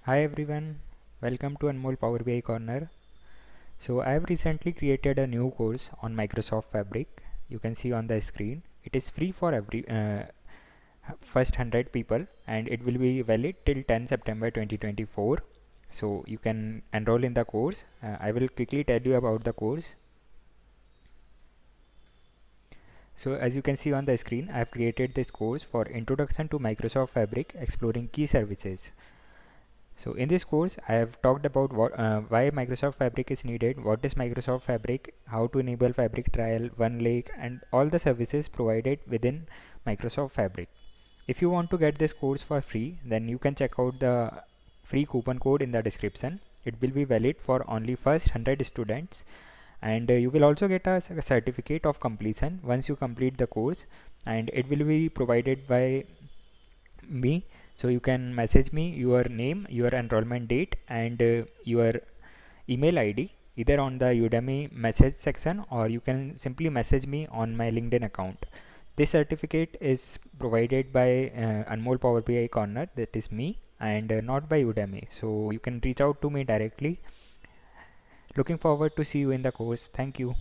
Hi everyone, welcome to Anmol Power BI Corner. So I have recently created a new course on Microsoft Fabric. You can see on the screen. It is free for every first 100 people and it will be valid till 10 September 2024. So you can enroll in the course. I will quickly tell you about the course. So as you can see on the screen, I have created this course for Introduction to Microsoft Fabric, Exploring Key Services. So in this course, I have talked about why Microsoft Fabric is needed, what is Microsoft Fabric, how to enable Fabric trial, OneLake, and all the services provided within Microsoft Fabric. If you want to get this course for free, then you can check out the free coupon code in the description. It will be valid for only first 100 students, and you will also get a certificate of completion once you complete the course, and it will be provided by me. So you can message me your name, your enrollment date, and your email ID either on the Udemy message section, or you can simply message me on my LinkedIn account. This certificate is provided by Anmol Power BI Corner, that is me, and not by Udemy. So you can reach out to me directly. Looking forward to see you in the course. Thank you.